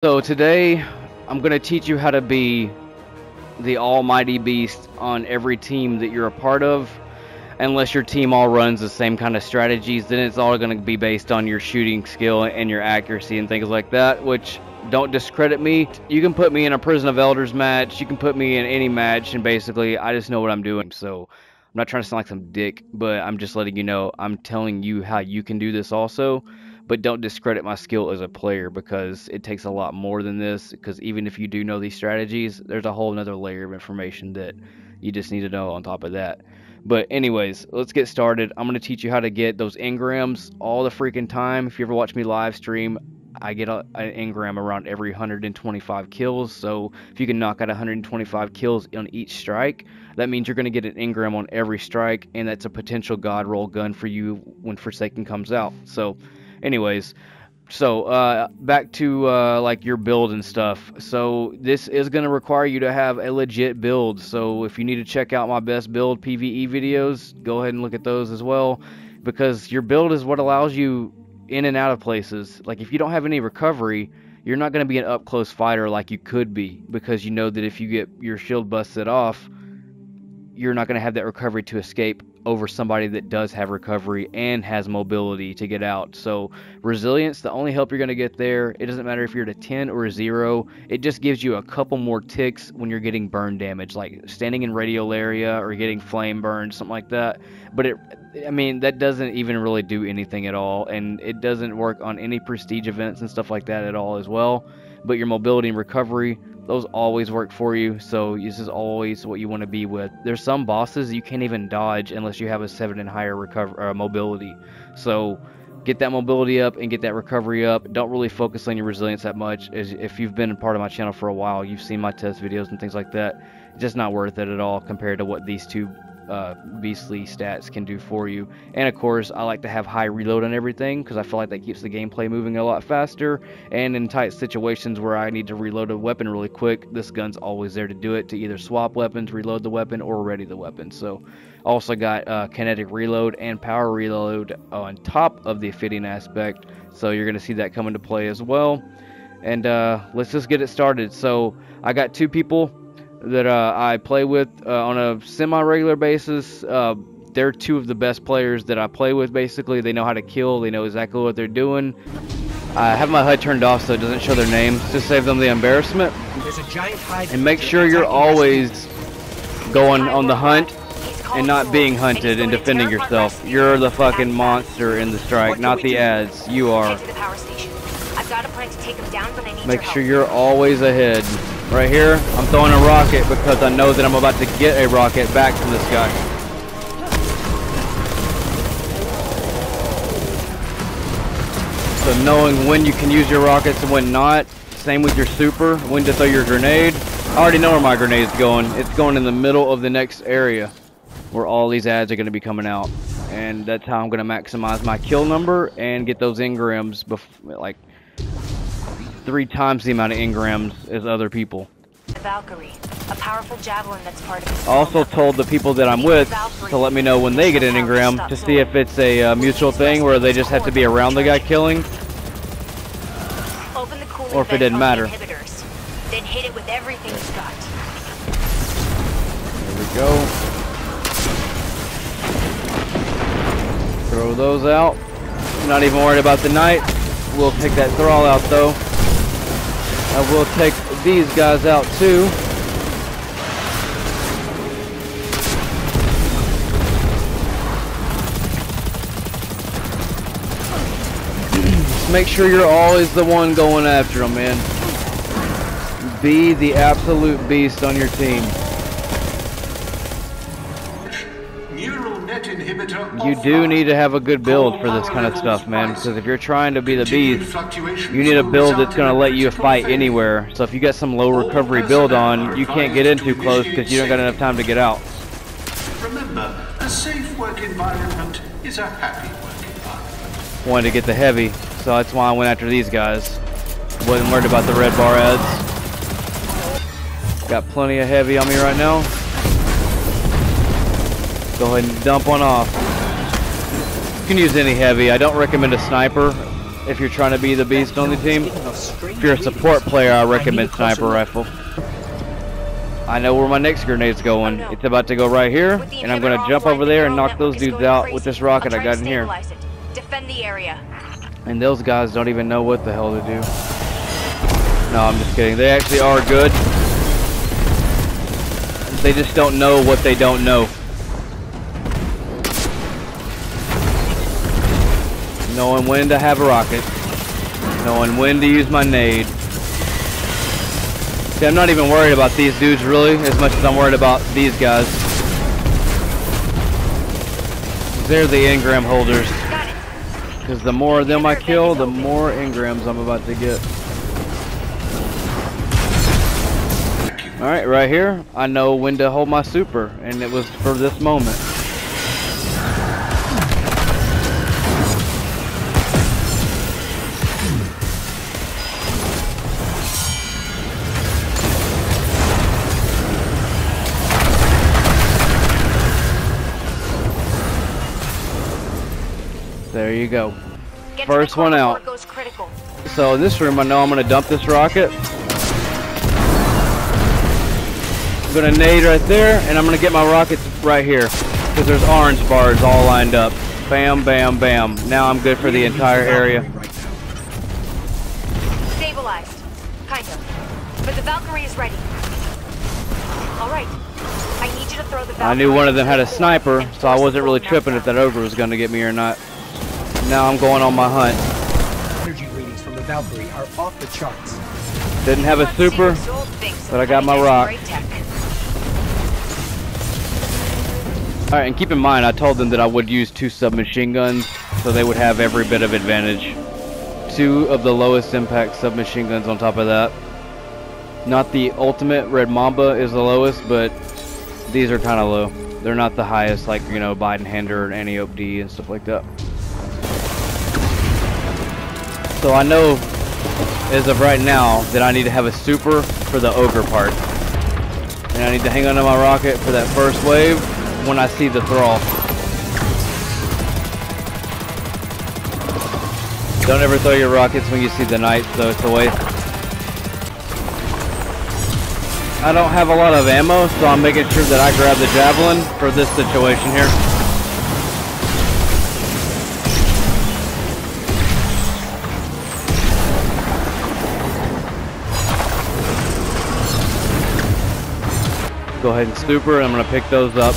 So today, I'm going to teach you how to be the almighty beast on every team that you're a part of. Unless your team all runs the same kind of strategies, then it's all going to be based on your shooting skill and your accuracy and things like that, which don't discredit me. You can put me in a Prison of Elders match, you can put me in any match, and basically I just know what I'm doing. So I'm not trying to sound like some dick, but I'm just letting you know I'm telling you how you can do this also. But don't discredit my skill as a player, because it takes a lot more than this. Because even if you do know these strategies, there's a whole nother layer of information that you just need to know on top of that. But anyways, let's get started. I'm going to teach you how to get those engrams all the freaking time. If you ever watch me live stream, I get an engram around every 125 kills. So if you can knock out 125 kills on each strike, that means you're going to get an engram on every strike, and that's a potential god roll gun for you when Forsaken comes out. So anyways, so back to like your build and stuff. So this is going to require you to have a legit build. So if you need to check out my best build PvE videos, go ahead and look at those as well, because your build is what allows you in and out of places. Like if you don't have any recovery, you're not going to be an up close fighter like you could be, because you know that if you get your shield busted off, you're not going to have that recovery to escape over somebody that does have recovery and has mobility to get out. So resilience, the only help you're going to get there, it doesn't matter if you're at a 10 or a 0, it just gives you a couple more ticks when you're getting burn damage, like standing in radial area or getting flame burned, something like that. But I mean, that doesn't even really do anything at all, and it doesn't work on any prestige events and stuff like that at all as well. But your mobility and recovery, those always work for you, so this is always what you want to be with. There's some bosses you can't even dodge unless you have a 7 and higher mobility. So get that mobility up and get that recovery up. Don't really focus on your resilience that much. If you've been a part of my channel for a while, you've seen my test videos and things like that. It's just not worth it at all compared to what these two beastly stats can do for you. And of course, I like to have high reload on everything, because I feel like that keeps the gameplay moving a lot faster, and in tight situations where I need to reload a weapon really quick, this gun's always there to do it, to either swap weapons, reload the weapon, or ready the weapon. So also got kinetic reload and power reload on top of the fitting aspect, so you're going to see that come into play as well. And let's just get it started. So I got two people that I play with on a semi-regular basis. They're two of the best players that I play with. Basically, they know how to kill, they know exactly what they're doing. I have my HUD turned off so it doesn't show their names, to save them the embarrassment. And make sure you're always going on the hunt and not being hunted and defending yourself. You're the fucking monster in the strike, not the ads. You are. Make sure you're always ahead. Right here, I'm throwing a rocket because I know that I'm about to get a rocket back from this guy. So knowing when you can use your rockets and when not. Same with your super, when to throw your grenade. I already know where my grenade's going. It's going in the middle of the next area where all these ads are going to be coming out. And that's how I'm going to maximize my kill number and get those engrams like 3 times the amount of engrams as other people. Valkyrie, a powerful javelin that's part of I also told the people that I'm with to let me know when they get an engram, to see if it's a mutual thing where they just have to be around the guy killing, or if it didn't matter. Then hit it with everything you've got. There we go. Throw those out. Not even worried about the knight. We'll take that thrall out though. I will take these guys out too. Just make sure you're always the one going after them, man. Be the absolute beast on your team. You do need to have a good build for this kind of stuff, man, because if you're trying to be the beast, you need a build that's going to let you fight anywhere. So if you got some low recovery build on, you can't get in too close because you don't got enough time to get out. Remember, a safe work environment is a happy work environment. Wanted to get the heavy, so that's why I went after these guys. Wasn't worried about the red bar ads. Got plenty of heavy on me right now. Go ahead and dump one off. You can use any heavy. I don't recommend a sniper. if you're trying to be the beast on the team. If you're a support player, I recommend sniper rifle. I know where my next grenade's going. It's about to go right here, and I'm gonna jump over there and knock those dudes out with this rocket I got in here. Defend the area. And those guys don't even know what the hell to do. No, I'm just kidding. They actually are good. They just don't know what they don't know. Knowing when to have a rocket. Knowing when to use my nade. See, I'm not even worried about these dudes really, as much as I'm worried about these guys. They're the engram holders. Because the more of them I kill, the more engrams I'm about to get. Alright, right here, I know when to hold my super, and it was for this moment. There you go. First one out. So in this room, I know I'm going to dump this rocket. I'm going to nade right there, and I'm going to get my rockets right here. Because there's orange bars all lined up. Bam, bam, bam. Now I'm good for the entire area. Stabilized. Kind of. But the Valkyrie is ready. Alright. I need you to throw the Valkyrie. I knew one of them had a sniper, so I wasn't really tripping if that ogre was going to get me or not. Now I'm going on my hunt. Energy readings from the Valkyrie are off the charts. Didn't have a super, but I got my rock. Alright, and keep in mind, I told them that I would use 2 submachine guns, so they would have every bit of advantage. 2 of the lowest impact submachine guns on top of that. Not the ultimate Red Mamba is the lowest, but these are kind of low. They're not the highest, like, you know, Biden-Hander and Anti-OD and stuff like that. So I know, as of right now, that I need to have a super for the ogre part. And I need to hang on to my rocket for that first wave when I see the thrall. Don't ever throw your rockets when you see the knights, though, it's a waste. I don't have a lot of ammo, so I'm making sure that I grab the javelin for this situation here. Go ahead and super, and I'm going to pick those up.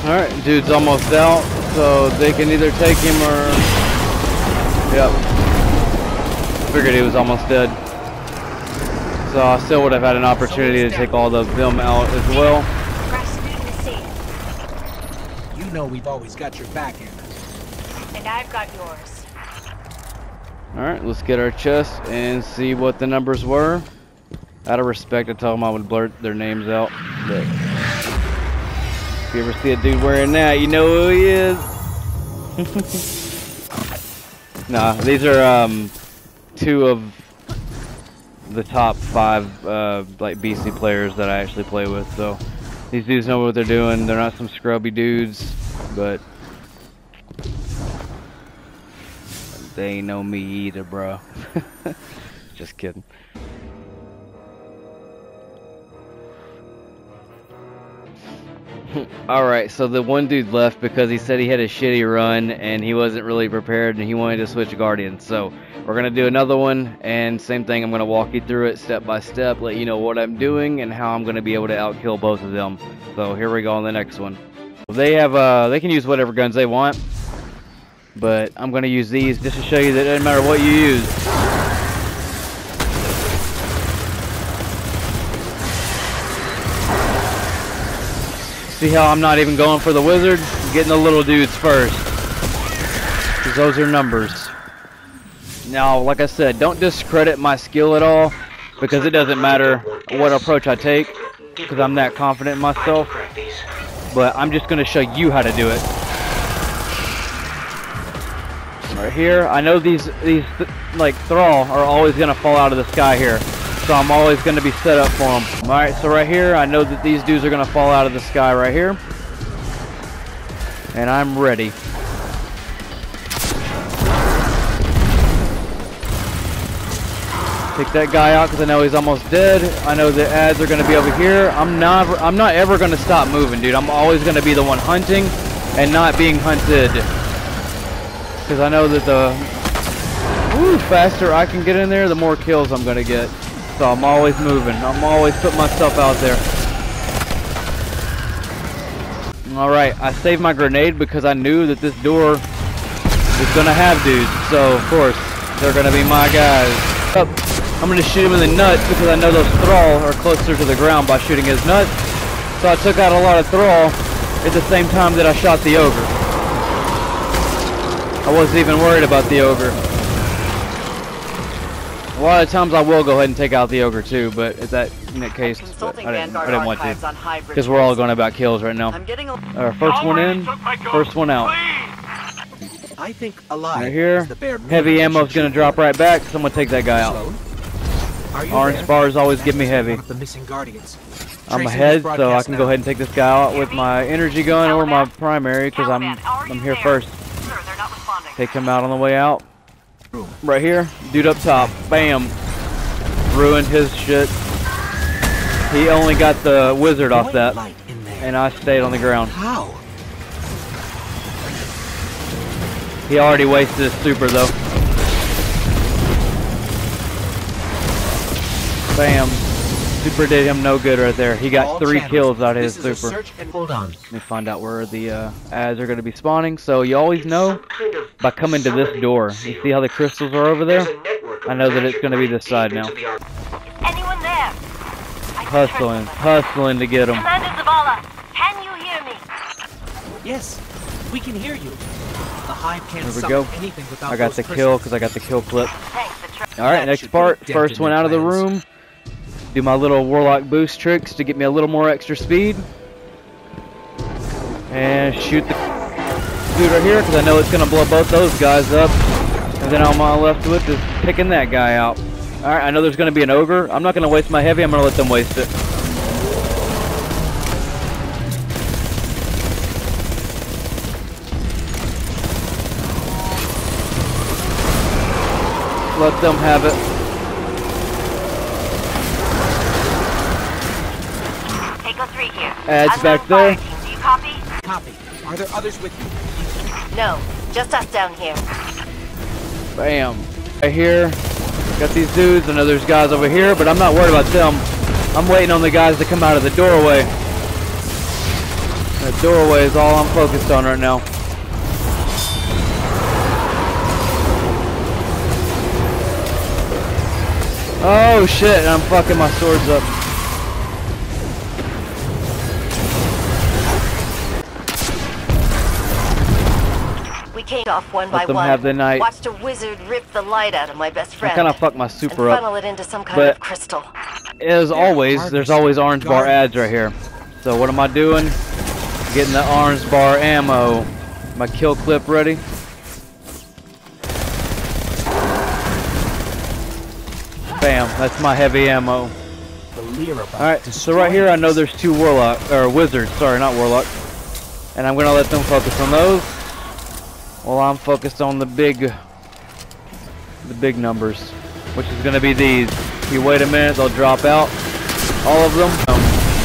Alright, dude's almost out, so they can either take him or... Yep. Figured he was almost dead. So I still would have had an opportunity to take all of them out as well. You know we've always got your back, Anna. And I've got yours. Alright, let's get our chest and see what the numbers were. Out of respect, I told them I would blurt their names out. But if you ever see a dude wearing that, you know who he is. Nah, these are 2 of the top 5 like BC players that I actually play with. So these dudes know what they're doing. They're not some scrubby dudes, but they ain't know me either, bro. Just kidding. Alright, so the one dude left because he said he had a shitty run and he wasn't really prepared and he wanted to switch Guardians. So we're going to do another one, and same thing, I'm going to walk you through it step by step, let you know what I'm doing and how I'm going to be able to outkill both of them. So here we go on the next one. They have they can use whatever guns they want, but I'm going to use these just to show you that it doesn't matter what you use. See how I'm not even going for the wizard? I'm getting the little dudes first, because those are numbers. Now, like I said, don't discredit my skill at all, because it doesn't matter what approach I take, because I'm that confident in myself. But I'm just going to show you how to do it. Right here, I know these like Thrall are always gonna fall out of the sky here, so I'm always gonna be set up for them. All right, so right here, I know that these dudes are gonna fall out of the sky right here, and I'm ready. Take that guy out because I know he's almost dead. I know the ads are gonna be over here. I'm not ever gonna stop moving, dude. I'm always gonna be the one hunting and not being hunted. Because I know that the faster I can get in there, the more kills I'm gonna get. So I'm always moving. I'm always putting myself out there. Alright, I saved my grenade because I knew that this door is gonna have dudes. So of course, they're gonna be my guys. Up. I'm gonna shoot him in the nuts because I know those Thrall are closer to the ground by shooting his nuts. So I took out a lot of Thrall at the same time that I shot the ogre. I wasn't even worried about the ogre. A lot of times I will go ahead and take out the ogre too, but in that case, I didn't want to. Because we're all going about kills right now. First one in, first one out. I think alive right here, is the bare heavy ammo's going to drop right back, so I'm going to take that guy out. Orange bars always give me heavy. The missing guardians. I'm ahead, so I can go ahead and take this guy out with my energy gun or my primary, because I'm here first. Take him out on the way out. Right here, dude up top. Bam. Ruined his shit. He only got the wizard off that, and I stayed on the ground. How? He already wasted his super though. Bam. Super did him no good right there. He got 3 kills out of his super. Hold on. Let me find out where the ads are going to be spawning. So you always know by coming to this door. You see how the crystals are over there? I know that it's going to be this side now. Anyone there? Hustling to get them. Commander Zavala, can you hear me? Yes, we can hear you. The hive can't There we go. anything without I got the kill because I got the kill clip. Thanks, Alright, next part. First one out of the room. Do my little warlock boost tricks to get me a little more extra speed. And shoot the dude right here because I know it's going to blow both those guys up. And then all I'm left with is picking that guy out. Alright, I know there's going to be an ogre. I'm not going to waste my heavy. I'm going to let them waste it. Let them have it. Echo 3 here. Ads back there. Do you copy? Copy. Are there others with you? No, just us down here. Bam. Right here. Got these dudes. I know there's guys over here, but I'm not worried about them. I'm waiting on the guys to come out of the doorway. The doorway is all I'm focused on right now. Oh shit, I'm fucking my swords up. We came off one by Let them one. have the night. Watched a wizard rip the light out of my best I friend. kind of fucked my super and up. funnel it into some kind But of crystal. as always, there's always orange bar ads right here. So what am I doing? Getting the orange bar ammo. My kill clip ready. Bam, that's my heavy ammo. Alright, so right here I know there's 2 wizards, sorry, not warlock. And I'm gonna let them focus on those while I'm focused on the big numbers, which is gonna be these. If you wait a minute, they'll drop out. All of them.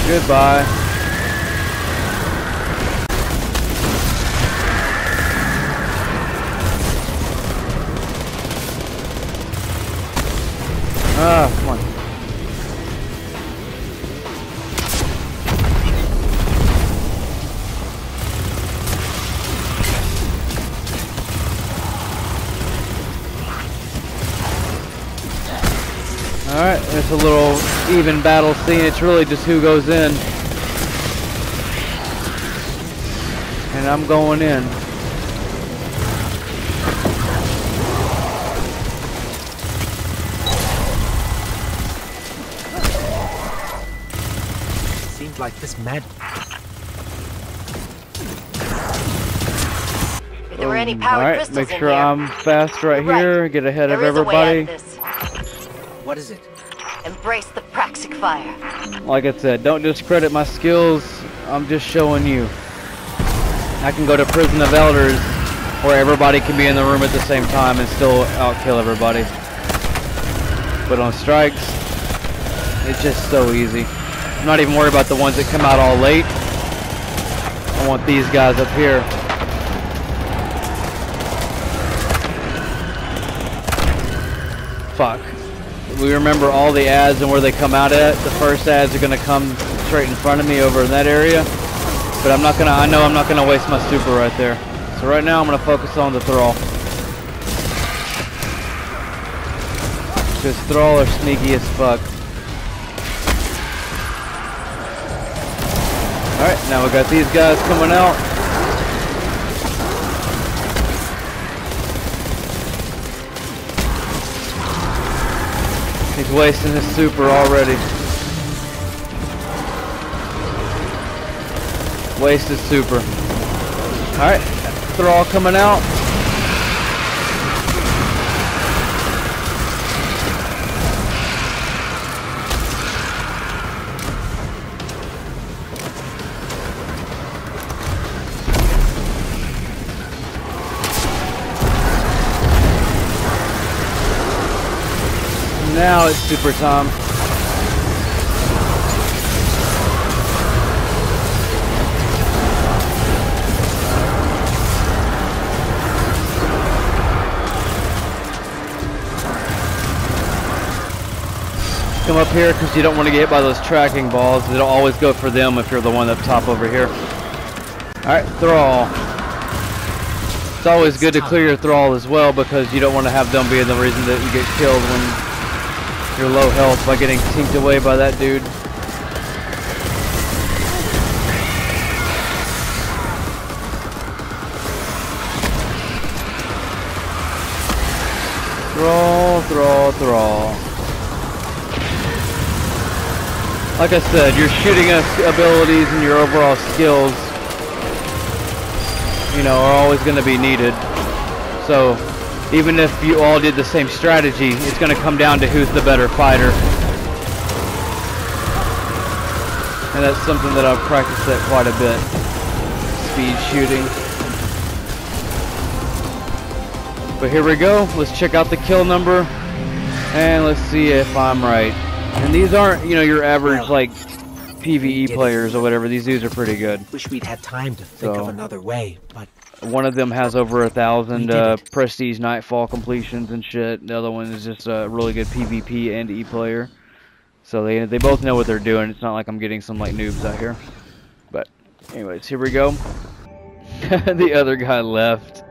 Goodbye. Ah, come on. Alright, it's a little even battle scene. It's really just who goes in. And I'm going in. Seems like this mad. there were any powered Alright, crystals make in sure here. I'm fast right You're right. here, get ahead of There is a way out everybody. of this. What is it? Embrace the praxic fire. Like I said, don't discredit my skills, I'm just showing you. I can go to Prison of Elders where everybody can be in the room at the same time and still outkill everybody. But on strikes, it's just so easy. I'm not even worried about the ones that come out all late. I want these guys up here. Fuck. We remember all the ads and where they come out at. The first ads are gonna come straight in front of me over in that area. But I'm not gonna, I know I'm not gonna waste my super right there. So right now I'm gonna focus on the Thrall. Because Thrall are sneaky as fuck. Alright, now we got these guys coming out. He's wasting his super already. Wasted super. Alright, Thrall coming out. Now it's super time. Come up here because you don't want to get hit by those tracking balls. It'll always go for them if you're the one up top over here. Alright, Thrall. It's always good to clear your Thrall as well because you don't want to have them being the reason that you get killed when you're low health by getting tinked away by that dude. Thrall, Thrall, Thrall. Like I said, your shooting abilities and your overall skills, you know, are always going to be needed. So, even if you all did the same strategy, it's going to come down to who's the better fighter. And that's something that I've practiced at quite a bit. Speed shooting. But here we go. Let's check out the kill number. And let's see if I'm right. And these aren't, you know, your average, like, PvE players or whatever. These dudes are pretty good. Wish we'd had time to think of another way, but one of them has over 1,000 prestige nightfall completions and shit. The other one is just a really good PvP and E player. So they both know what they're doing. It's not like I'm getting some like noobs out here. But anyways, here we go. The other guy left.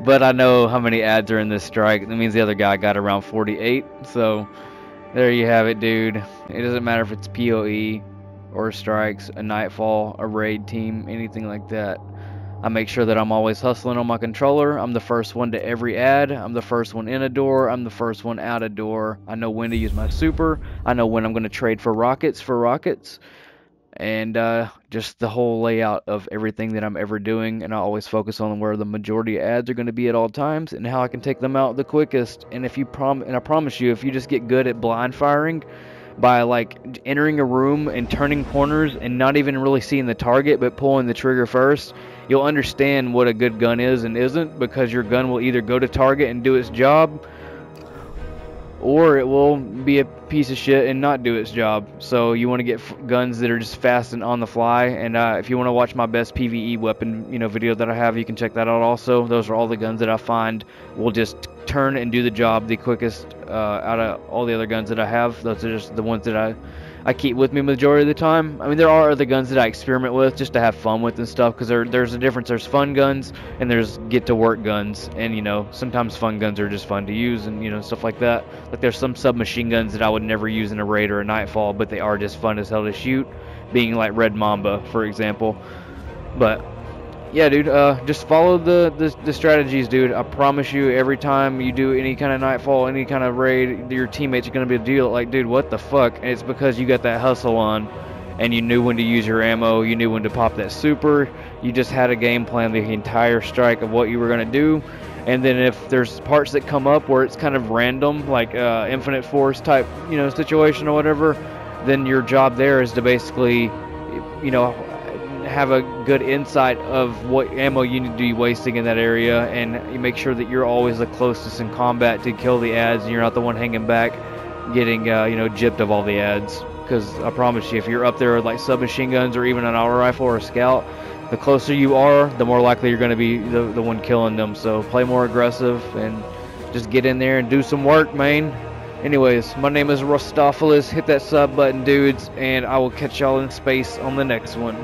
But I know how many ads are in this strike. That means the other guy got around 48. So there you have it, dude. It doesn't matter if it's PoE or strikes, a nightfall, a raid team, anything like that. I make sure that I'm always hustling on my controller. I'm the first one to every ad. I'm the first one in a door. I'm the first one out a door. I know when to use my super. I know when I'm going to trade for rockets. And just the whole layout of everything that I'm ever doing. And I always focus on where the majority of ads are going to be at all times and how I can take them out the quickest. And if you I promise you, if you just get good at blind firing by like entering a room and turning corners and not even really seeing the target but pulling the trigger first, you'll understand what a good gun is and isn't, because your gun will either go to target and do its job, or it will be a piece of shit and not do its job. So you want to get guns that are just fast and on the fly. And if you want to watch my best PvE weapon, you know, video that I have, you can check that out also. Those are all the guns that I find will just turn and do the job the quickest out of all the other guns that I have. Those are just the ones that I keep with me majority of the time. I mean, there are other guns that I experiment with just to have fun with and stuff, because there's a difference. There's fun guns and there's get to work guns, and you know, sometimes fun guns are just fun to use and you know, stuff like that. Like there's some submachine guns that I would never use in a raid or a nightfall, but they are just fun as hell to shoot, being like Red Mamba for example. But yeah, dude, just follow the strategies, dude. I promise you, every time you do any kind of nightfall, any kind of raid, your teammates are gonna be a deal like, dude, what the fuck? And it's because you got that hustle on, and you knew when to use your ammo, you knew when to pop that super, You just had a game plan the entire strike of what you were going to do. And then if there's parts that come up where it's kind of random, like infinite force type, situation or whatever, then your job there is to basically, have a good insight of what ammo you need to be wasting in that area, and you make sure that you're always the closest in combat to kill the ads, and you're not the one hanging back getting, gypped of all the ads. Because I promise you, if you're up there with like submachine guns or even an auto rifle or a scout, the closer you are, the more likely you're going to be the one killing them. So play more aggressive and just get in there and do some work, man. Anyways, my name is Rustopholis. Hit that sub button, dudes, and I will catch y'all in space on the next one.